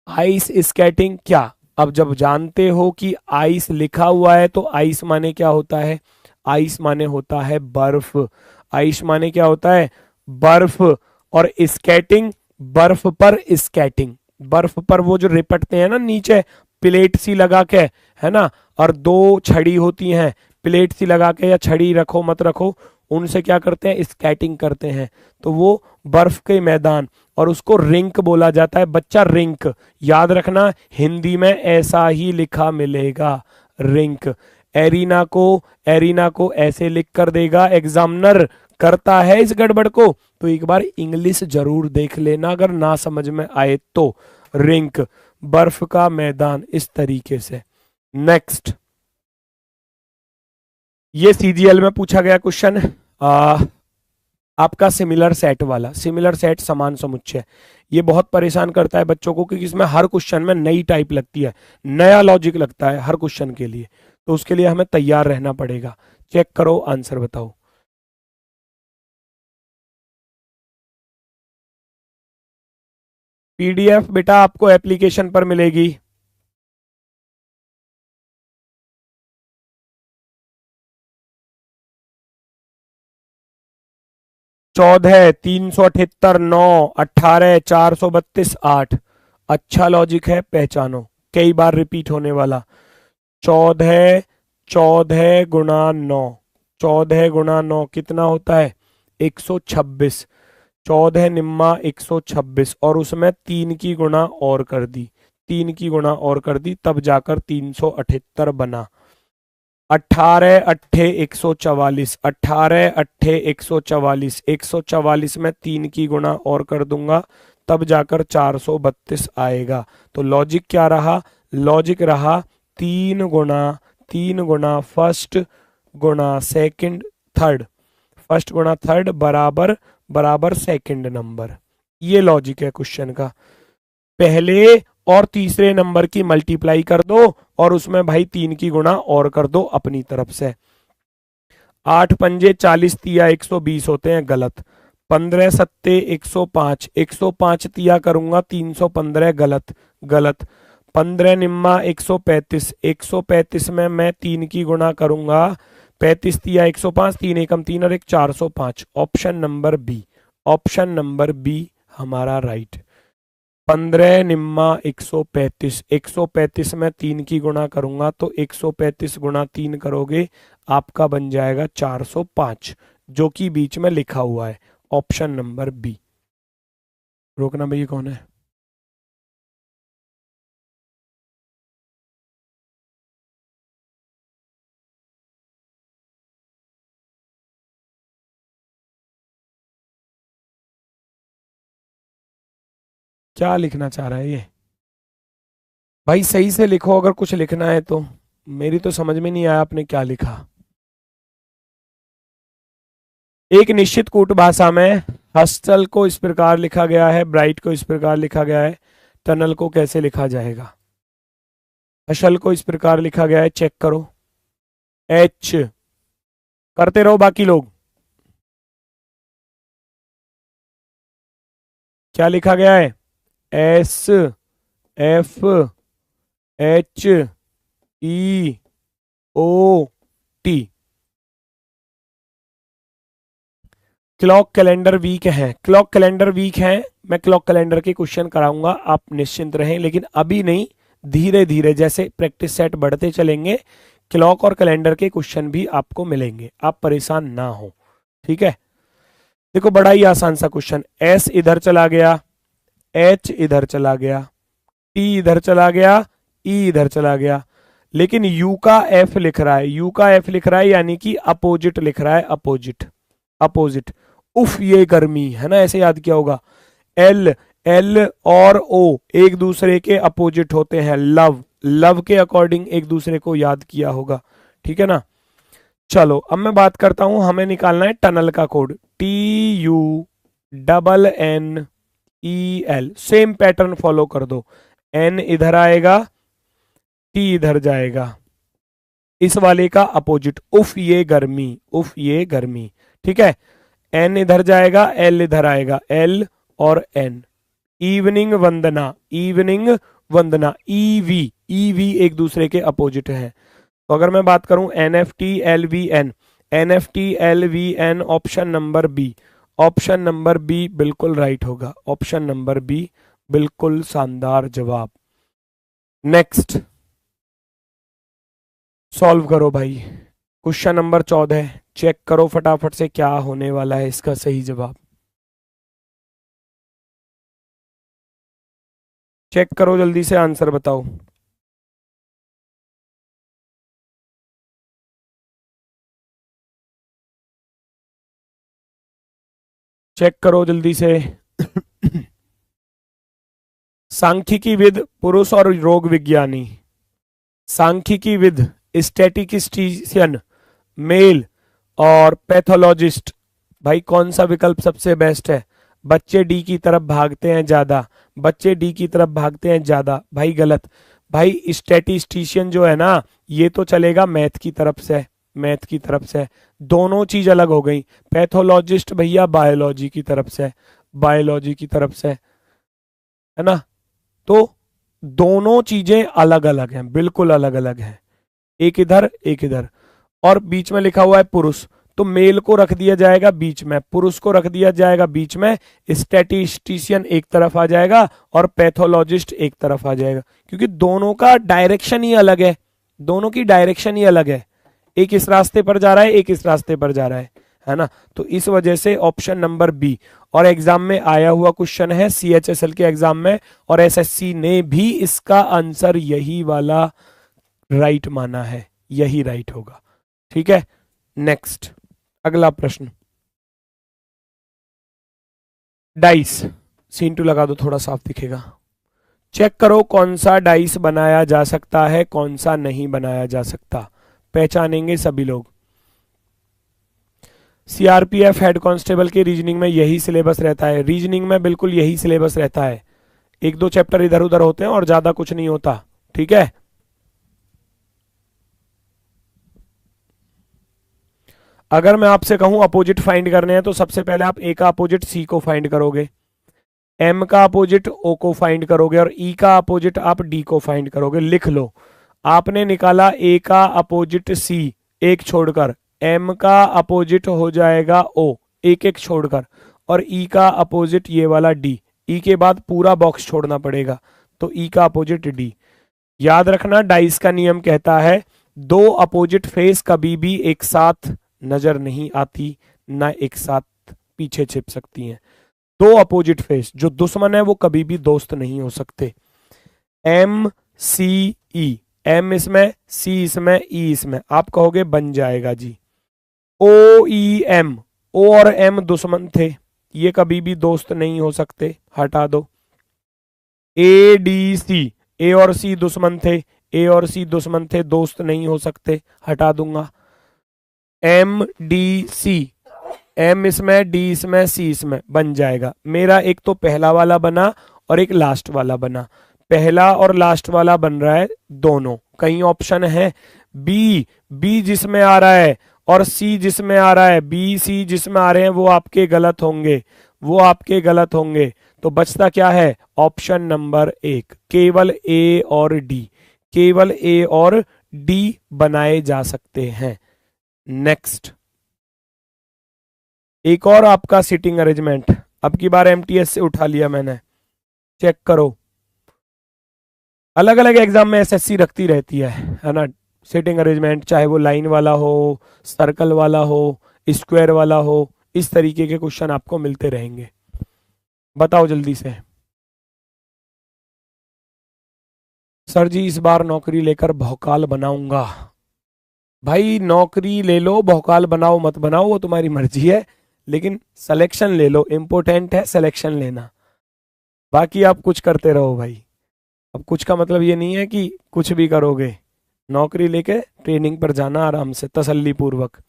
आइस स्केटिंग क्या, अब जब जानते हो कि आइस लिखा हुआ है तो आइस माने क्या होता है, आइस माने होता है बर्फ, आइस माने क्या होता है, बर्फ। और स्केटिंग, बर्फ पर स्केटिंग, बर्फ पर वो जो रिपटते हैं ना नीचे प्लेट सी लगा के, है ना, और दो छड़ी होती हैं, प्लेट सी लगा के या छड़ी रखो मत रखो, उनसे क्या करते हैं, स्केटिंग करते हैं। तो वो बर्फ के मैदान, और उसको रिंक बोला जाता है बच्चा, रिंक याद रखना, हिंदी में ऐसा ही लिखा मिलेगा, रिंक। एरीना को, एरीना को ऐसे लिख कर देगा एग्जामिनर, करता है इस गड़बड़ को तो एक बार इंग्लिश जरूर देख लेना अगर ना समझ में आए तो। रिंक, बर्फ का मैदान, इस तरीके से। नेक्स्ट, ये सीजीएल में पूछा गया क्वेश्चन, आपका सिमिलर सेट वाला, सिमिलर सेट समान समुच्चय। ये बहुत परेशान करता है बच्चों को क्योंकि इसमें हर क्वेश्चन में नई टाइप लगती है, नया लॉजिक लगता है हर क्वेश्चन के लिए, तो उसके लिए हमें तैयार रहना पड़ेगा। चेक करो, आंसर बताओ। पीडीएफ बेटा आपको एप्लीकेशन पर मिलेगी। 14, 378, 9, 18, 432, 8। अच्छा लॉजिक है, पहचानो, कई बार रिपीट होने वाला। 14, 14 गुणा 9, 14 गुणा 9 कितना होता है, 126। 14 निम्मा 126, और उसमें 3 की गुणा और कर दी, 3 की गुणा और कर दी, तब जाकर 378 बना। 18 अट्ठे 144, 18 अट्ठे 144, 144 में 3 की गुणा और कर दूंगा, तब जाकर 432 आएगा। तो लॉजिक क्या रहा, लॉजिक रहा 3 गुणा फर्स्ट गुणा सेकंड थर्ड, फर्स्ट गुणा थर्ड बराबर बराबर सेकंड नंबर। ये लॉजिक है क्वेश्चन का। पहले और तीसरे नंबर की मल्टीप्लाई कर दो और उसमें भाई 3 की गुणा और कर दो अपनी तरफ से। 8 पंजे 40, तिया 120 होते हैं, गलत। 15 सत्ते 105, 105 तिया करूंगा 315, गलत गलत। 15 निम्मा 135, 135 में मैं 3 की गुणा करूंगा, 35 तिया 105, 3 एकम 3 और 1 405। Option number B, option number B हमारा राइट। 15 निम्मा 135, 135 में 3 की गुणा करूंगा तो 135 गुणा 3 करोगे आपका बन जाएगा 405, जो कि बीच में लिखा हुआ है, ऑप्शन नंबर बी। रोकना भैया कौन है, क्या लिखना चाह रहा है ये भाई, सही से लिखो अगर कुछ लिखना है तो। मेरी तो समझ में नहीं आया आपने क्या लिखा। एक निश्चित कूट भाषा में हस्टल को इस प्रकार लिखा गया है, ब्राइट को इस प्रकार लिखा गया है, टनल को कैसे लिखा जाएगा। हसल को इस प्रकार लिखा गया है, चेक करो। एच, करते रहो बाकी लोग। क्या लिखा गया है, S F H E O T. Clock calendar week है, क्लॉक कैलेंडर वीक है, मैं क्लॉक कैलेंडर के क्वेश्चन कराऊंगा, आप निश्चिंत रहें, लेकिन अभी नहीं, धीरे धीरे जैसे प्रैक्टिस सेट बढ़ते चलेंगे क्लॉक और कैलेंडर के क्वेश्चन भी आपको मिलेंगे, आप परेशान ना हो, ठीक है। देखो बड़ा ही आसान सा क्वेश्चन, एस इधर चला गया, एच इधर चला गया, टी इधर चला गया, ई इधर चला गया, लेकिन यू का एफ लिख रहा है, यू का एफ लिख रहा है यानी कि अपोजिट लिख रहा है, अपोजिट, अपोजिट। उफ ये गर्मी है ना, ऐसे याद किया होगा। एल, एल और ओ एक दूसरे के अपोजिट होते हैं, लव, लव के अकॉर्डिंग एक दूसरे को याद किया होगा, ठीक है ना। चलो अब मैं बात करता हूं, हमें निकालना है टनल का code, TUNNEL, same pattern follow कर दो, एन इधर आएगा, टी इधर जाएगा, इस वाले का अपोजिट, उफ ये गर्मी, उफ ये गर्मी, ठीक है। एन इधर जाएगा, एल इधर आएगा, एल और एन, इवनिंग वंदना, इवनिंग वंदना, ईवी, ईवी एक दूसरे के अपोजिट है। तो अगर मैं बात करूं NFT LVN, NFT LVN, option number B, option number B बिल्कुल राइट होगा, ऑप्शन नंबर बी बिल्कुल शानदार जवाब। नेक्स्ट सॉल्व करो भाई, क्वेश्चन नंबर 14, चेक करो फटाफट से क्या होने वाला है इसका सही जवाब, चेक करो जल्दी से, आंसर बताओ। चेक करो जल्दी से। सांख्यिकी विद पुरुष और रोग विज्ञानी, सांख्यिकी विद स्टैटिस्टिशियन मेल और पैथोलॉजिस्ट, भाई कौन सा विकल्प सबसे बेस्ट है? बच्चे डी की तरफ भागते हैं ज्यादा, बच्चे डी की तरफ भागते हैं ज्यादा, भाई गलत। भाई स्टैटिस्टिशियन जो है ना, ये तो चलेगा मैथ की तरफ से, मैथ की तरफ से, दोनों चीज अलग हो गई। पैथोलॉजिस्ट भैया बायोलॉजी की तरफ से, बायोलॉजी की तरफ से, है ना। तो दोनों चीजें अलग अलग हैं, बिल्कुल अलग अलग हैं, एक इधर एक इधर, और बीच में लिखा हुआ है पुरुष, तो मेल को रख दिया जाएगा बीच में, पुरुष को रख दिया जाएगा बीच में, स्टैटिस्टिशियन एक तरफ आ जाएगा और पैथोलॉजिस्ट एक तरफ आ जाएगा, क्योंकि दोनों का डायरेक्शन ही अलग है, दोनों की डायरेक्शन ही अलग है, एक इस रास्ते पर जा रहा है, एक इस रास्ते पर जा रहा है ना। तो इस वजह से ऑप्शन नंबर बी, और एग्जाम में आया हुआ क्वेश्चन है CHSL के एग्जाम में, और SSC ने भी इसका आंसर यही वाला राइट माना है, यही राइट होगा, ठीक है। नेक्स्ट अगला प्रश्न, डाइस, सीन टू लगा दो थोड़ा साफ दिखेगा। चेक करो कौन सा डाइस बनाया जा सकता है, कौन सा नहीं बनाया जा सकता, पहचानेंगे सभी लोग। CRPF हेड कांस्टेबल के रीजनिंग में यही सिलेबस रहता है, रीजनिंग में बिल्कुल यही सिलेबस रहता है, एक दो चैप्टर इधर उधर होते हैं और ज्यादा कुछ नहीं होता, ठीक है। अगर मैं आपसे कहूं अपोजिट फाइंड करने हैं, तो सबसे पहले आप ए का अपोजिट सी को फाइंड करोगे, एम का अपोजिट ओ को फाइंड करोगे, और ई का अपोजिट आप डी को फाइंड करोगे। लिख लो, आपने निकाला ए का अपोजिट सी एक छोड़कर, एम का अपोजिट हो जाएगा ओ एक एक छोड़कर, और ई का अपोजिट ये वाला डी, ई के बाद पूरा बॉक्स छोड़ना पड़ेगा, तो ई का अपोजिट डी। याद रखना डाइस का नियम कहता है दो अपोजिट फेस कभी भी एक साथ नजर नहीं आती, ना एक साथ पीछे छिप सकती हैं। दो अपोजिट फेस जो दुश्मन है वो कभी भी दोस्त नहीं हो सकते। एम सी ई, एम इसमें, सी इसमें, ई इसमें, आप कहोगे बन जाएगा जी। ओ ई एम, ओ और एम दुश्मन थे, ये कभी भी दोस्त नहीं हो सकते, हटा दो। ए डी सी, ए और सी दुश्मन थे, ए और सी दुश्मन थे, दोस्त नहीं हो सकते, हटा दूंगा। एम डी सी, एम इसमें, डी इसमें, सी इसमें, बन जाएगा। मेरा एक तो पहला वाला बना और एक लास्ट वाला बना, पहला और लास्ट वाला बन रहा है दोनों। कई ऑप्शन है बी, बी जिसमें आ रहा है और सी जिसमें आ रहा है, बी सी जिसमें आ रहे हैं वो आपके गलत होंगे, वो आपके गलत होंगे। तो बचता क्या है? ऑप्शन नंबर एक, केवल ए और डी, केवल ए और डी बनाए जा सकते हैं। नेक्स्ट, एक और आपका सिटिंग अरेंजमेंट, अब की बार MTS से उठा लिया मैंने, चेक करो। अलग अलग एग्जाम में SSC रखती रहती है ना सिटिंग अरेंजमेंट, चाहे वो लाइन वाला हो, सर्कल वाला हो, स्क्वायर वाला हो, इस तरीके के क्वेश्चन आपको मिलते रहेंगे। बताओ जल्दी से। सर जी इस बार नौकरी लेकर भौकाल बनाऊंगा। भाई नौकरी ले लो, भौकाल बनाओ मत बनाओ वो तुम्हारी मर्जी है, लेकिन सिलेक्शन ले लो, इंपॉर्टेंट है सिलेक्शन लेना। बाकी आप कुछ करते रहो भाई। अब कुछ का मतलब ये नहीं है कि कुछ भी करोगे। नौकरी लेके ट्रेनिंग पर जाना आराम से तसल्ली पूर्वक।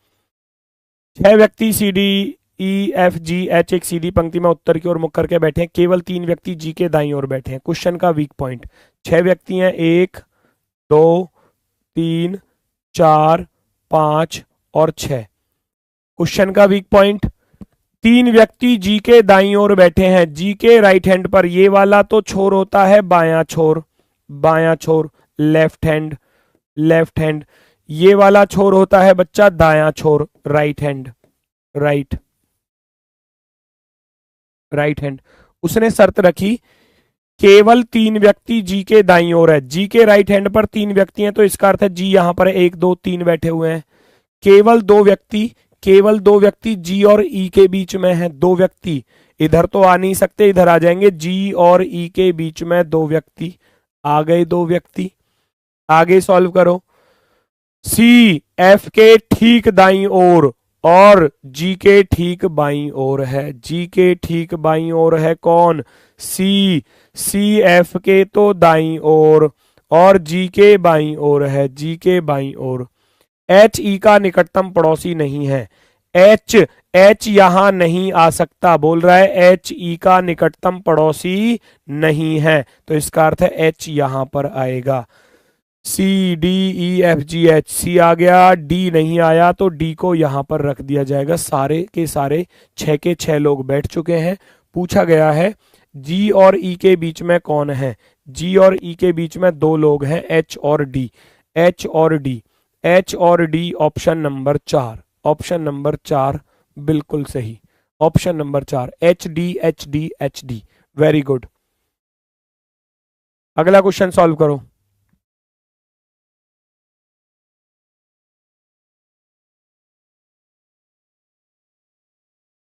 6 व्यक्ति C D E F G H एक सीधी पंक्ति में उत्तर की ओर मुख करके बैठे हैं, केवल 3 व्यक्ति जी के दाईं ओर बैठे हैं। क्वेश्चन का वीक पॉइंट। 6 व्यक्ति हैं, 1, 2, 3, 4, 5 और 6। क्वेश्चन का वीक पॉइंट, 3 व्यक्ति जी के दाईं ओर बैठे हैं। जी के राइट हैंड पर ये वाला तो छोर होता है बायां छोर, बायां छोर लेफ्ट हैंड, लेफ्ट हैंड। ये वाला छोर होता है बच्चा दायां छोर, right hand, right, right hand. उसने शर्त रखी केवल 3 व्यक्ति जी के दाईं ओर है। जी के राइट हैंड पर 3 व्यक्ति हैं, तो इसका अर्थ है जी यहां पर 1, 2, 3 बैठे हुए हैं। केवल 2 व्यक्ति, केवल 2 व्यक्ति जी और ई के बीच में है। 2 व्यक्ति इधर तो आ नहीं सकते, इधर आ जाएंगे। जी और ई के बीच में 2 व्यक्ति आ गए। 2 व्यक्ति आगे सॉल्व करो। सी एफ के ठीक दाईं ओर और जी के ठीक बाईं ओर है। जी के ठीक बाईं ओर है कौन? सी। सी एफ के तो दाईं ओर और जी के बाईं ओर है, जी के बाईं ओर। एच ई का निकटतम पड़ोसी नहीं है। एच, एच यहां नहीं आ सकता, बोल रहा है एच ई का निकटतम पड़ोसी नहीं है, तो इसका अर्थ है एच यहां पर आएगा। C D E F G H, C आ गया, डी नहीं आया तो डी को यहां पर रख दिया जाएगा। सारे के सारे 6 के 6 लोग बैठ चुके हैं। पूछा गया है जी और ई के बीच में कौन है? जी और ई के बीच में 2 लोग हैं, एच और डी। एच और डी, एच और D, option number 4, option number 4 बिल्कुल सही। Option number 4 H D H D H D, very good. अगला क्वेश्चन सॉल्व करो।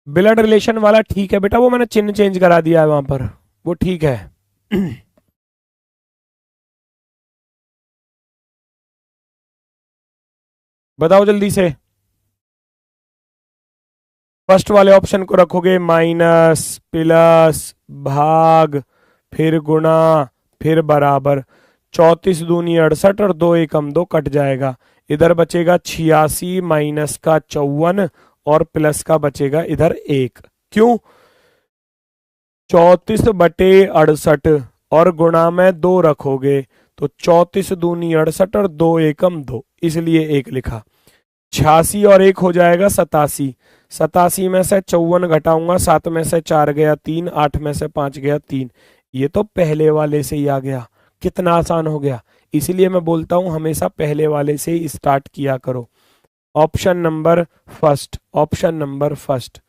ब्लड रिलेशन वाला ठीक है बेटा, वो मैंने चिन्ह चेंज करा दिया है वहां पर, वो ठीक है। बताओ जल्दी से। फर्स्ट वाले ऑप्शन को रखोगे माइनस, प्लस, भाग, फिर गुणा, फिर बराबर। 34 दूनी 68 और 2 एकम 2 कट जाएगा। इधर बचेगा 86 माइनस का 54 और प्लस का बचेगा इधर 1। क्यों? 34/68 और गुणा में 2 रखोगे तो 34 दूनी 68 और 2 एकम 2, इसलिए 1 लिखा। 86 और 1 हो जाएगा 87। 87 में से 54 घटाऊंगा, 7 में से 4 गया 3, 8 में से 5 गया 3। ये तो पहले वाले से ही आ गया। कितना आसान हो गया। इसीलिए मैं बोलता हूं हमेशा पहले वाले से ही स्टार्ट किया करो। Option number first, option number first.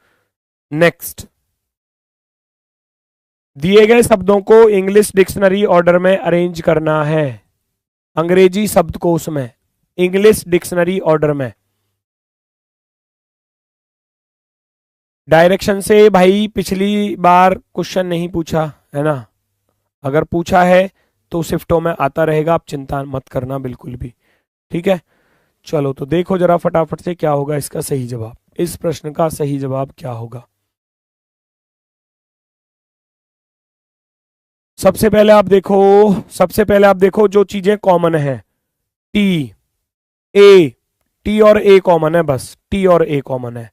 Next, दिए गए शब्दों को इंग्लिश डिक्शनरी ऑर्डर में अरेंज करना है। अंग्रेजी शब्दकोश में, इंग्लिश डिक्शनरी ऑर्डर में। डायरेक्शन से भाई पिछली बार क्वेश्चन नहीं पूछा है ना, अगर पूछा है तो शिफ्टों में आता रहेगा, आप चिंता मत करना बिल्कुल भी। ठीक है, चलो तो देखो जरा फटाफट से क्या होगा इसका सही जवाब। इस प्रश्न का सही जवाब क्या होगा? सबसे पहले आप देखो, सबसे पहले आप देखो जो चीजें कॉमन है। टी, ए, टी और ए कॉमन है, बस टी और ए कॉमन है।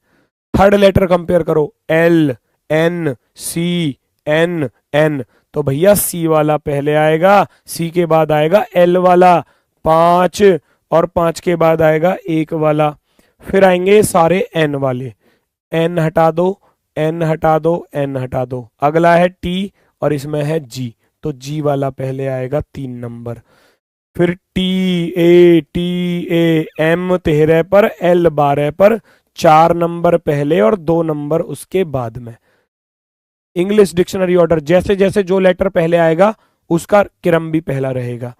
थर्ड लेटर कंपेयर करो, एल, एन, सी, एन, एन, तो भैया सी वाला पहले आएगा, सी के बाद आएगा एल वाला, 5, और 5 के बाद आएगा 1 वाला, फिर आएंगे सारे एन वाले। एन हटा दो, एन हटा दो, एन हटा दो। अगला है टी और इसमें है जी, तो जी वाला पहले आएगा 3 नंबर। फिर टी ए, एम 13 पर, एल 12 पर, 4 नंबर पहले और 2 नंबर उसके बाद में। इंग्लिश डिक्शनरी ऑर्डर, जैसे जैसे जो लेटर पहले आएगा उसका क्रम भी पहला रहेगा।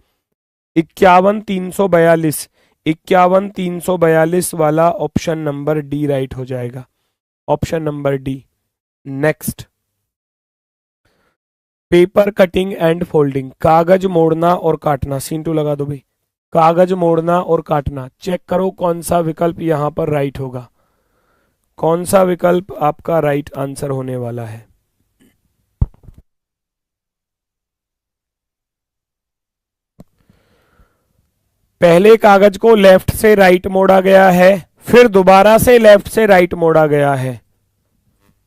51 342, 51 342 वाला ऑप्शन नंबर डी राइट हो जाएगा, option number D. Next, paper cutting and folding, कागज मोड़ना और काटना, सीन टू लगा दो भाई, कागज मोड़ना और काटना। चेक करो कौन सा विकल्प यहां पर राइट होगा, कौन सा विकल्प आपका राइट आंसर होने वाला है। पहले कागज को लेफ्ट से राइट मोड़ा गया है, फिर दोबारा से लेफ्ट से राइट मोड़ा गया है,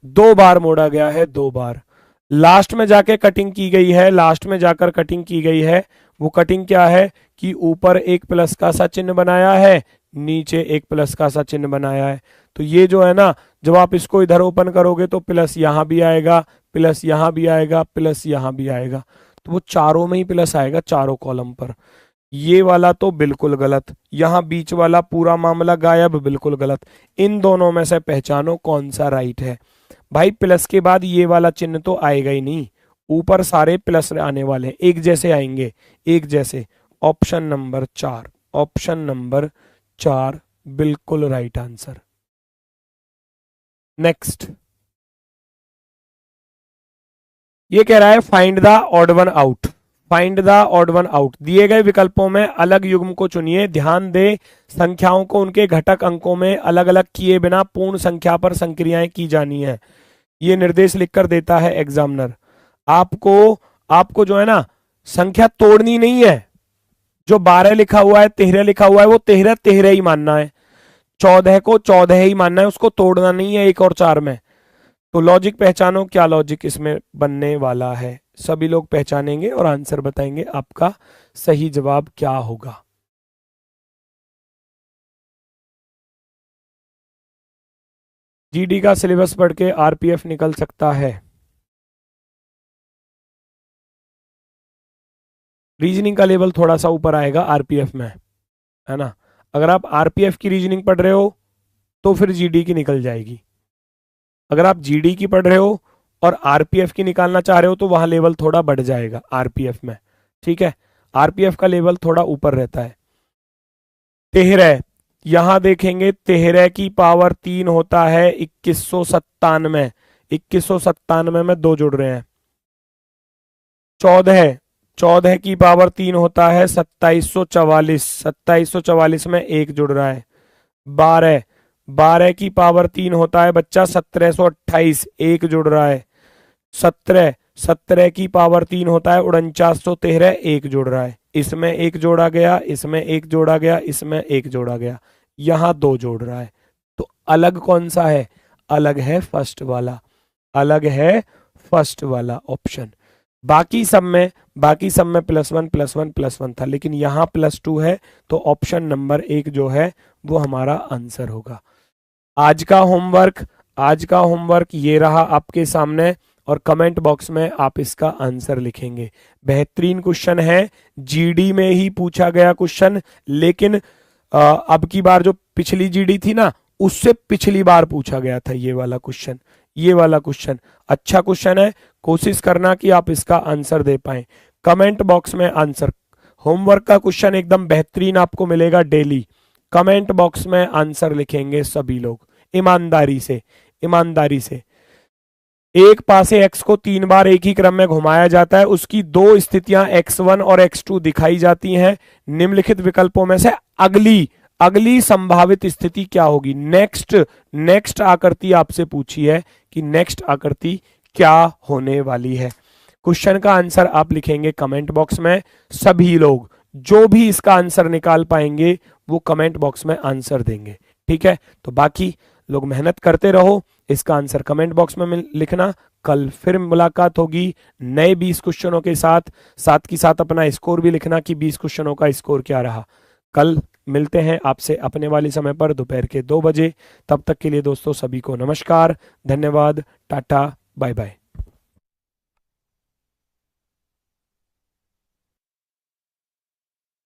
2 बार मोड़ा गया है, 2 बार। लास्ट में जाके कटिंग की गई है, लास्ट में जाकर कटिंग की गई है। वो कटिंग क्या है कि ऊपर एक प्लस का सा चिन्ह बनाया है, नीचे एक प्लस का सा चिन्ह बनाया है। तो ये जो है ना, जब आप इसको इधर ओपन करोगे तो प्लस यहां भी आएगा, प्लस यहां भी आएगा, प्लस यहां भी आएगा, तो वो चारों में ही प्लस आएगा, चारों कॉलम पर। ये वाला तो बिल्कुल गलत, यहां बीच वाला पूरा मामला गायब, बिल्कुल गलत। इन दोनों में से पहचानो कौन सा राइट है। भाई प्लस के बाद ये वाला चिन्ह तो आएगा ही नहीं, ऊपर सारे प्लस आने वाले हैं, एक जैसे आएंगे, एक जैसे। ऑप्शन नंबर 4, ऑप्शन नंबर 4 बिल्कुल राइट आंसर। नेक्स्ट, ये कह रहा है find the odd one out, find the odd one out. दिए गए विकल्पों में अलग युग्म को चुनिए, ध्यान दे संख्याओं को उनके घटक अंकों में अलग अलग किए बिना पूर्ण संख्या पर संक्रियाएं की जानी है। ये निर्देश लिखकर देता है एग्जामिनर। आपको जो है ना, संख्या तोड़नी नहीं है, जो 12 लिखा हुआ है, 13 लिखा हुआ है, वो 13 13 ही मानना है, 14 को 14 ही मानना है, उसको तोड़ना नहीं है 1 और 4 में। तो लॉजिक पहचानो, क्या लॉजिक इसमें बनने वाला है। सभी लोग पहचानेंगे और आंसर बताएंगे आपका सही जवाब क्या होगा। जीडी का सिलेबस पढ़ के आरपीएफ निकल सकता है। रीजनिंग का लेवल थोड़ा सा ऊपर आएगा आरपीएफ में, है ना। अगर आप आरपीएफ की रीजनिंग पढ़ रहे हो तो फिर जीडी की निकल जाएगी। अगर आप जीडी की पढ़ रहे हो और आरपीएफ की निकालना चाह रहे हो तो वहां लेवल थोड़ा बढ़ जाएगा आरपीएफ में, ठीक है। आरपीएफ का लेवल थोड़ा ऊपर रहता है। 13, यहां देखेंगे 13 की पावर 3 होता है 2197, 2197 में 2 जुड़ रहे हैं। 14 की पावर 3 होता है 2744, 2744 में 1 जुड़ रहा है। 12 की पावर 3 होता है बच्चा 1728, 1 जुड़ रहा है। 17 की पावर 3 होता है 4913, 1 जुड़ रहा है। इसमें 1 जोड़ा गया, इसमें 1 जोड़ा गया, इसमें 1 जोड़ा गया, यहां 2 जोड़ रहा है। तो अलग कौन सा है? अलग है फर्स्ट वाला, अलग है फर्स्ट वाला ऑप्शन। बाकी सब में +1 +1 +1 था, लेकिन यहां +2 है, तो ऑप्शन नंबर 1 जो है वो हमारा आंसर होगा। आज का होमवर्क ये रहा आपके सामने, और कमेंट बॉक्स में आप इसका आंसर लिखेंगे। बेहतरीन क्वेश्चन है, जीडी में ही पूछा गया क्वेश्चन, लेकिन अब की बार जो पिछली जीडी थी ना, उससे पिछली बार पूछा गया था ये वाला क्वेश्चन। ये वाला क्वेश्चन अच्छा क्वेश्चन है, कोशिश करना कि आप इसका आंसर दे पाए। कमेंट बॉक्स में आंसर, होमवर्क का क्वेश्चन एकदम बेहतरीन आपको मिलेगा डेली। कमेंट बॉक्स में आंसर लिखेंगे सभी लोग ईमानदारी से, ईमानदारी से। एक पासे x को 3 बार एक ही क्रम में घुमाया जाता है, उसकी 2 स्थितियां x1 और x2 दिखाई जाती हैं। निम्नलिखित विकल्पों में से अगली संभावित स्थिति क्या होगी? नेक्स्ट आकृति आपसे पूछी है कि नेक्स्ट आकृति क्या होने वाली है। क्वेश्चन का आंसर आप लिखेंगे कमेंट बॉक्स में। सभी लोग जो भी इसका आंसर निकाल पाएंगे वो कमेंट बॉक्स में आंसर देंगे, ठीक है। तो बाकी लोग मेहनत करते रहो, इसका आंसर कमेंट बॉक्स में लिखना। कल फिर मुलाकात होगी नए 20 क्वेश्चनों के साथ, साथ ही साथ अपना स्कोर भी लिखना कि 20 क्वेश्चनों का स्कोर क्या रहा। कल मिलते हैं आपसे अपने वाले समय पर दोपहर के 2 बजे। तब तक के लिए दोस्तों सभी को नमस्कार, धन्यवाद, टाटा, बाय बाय।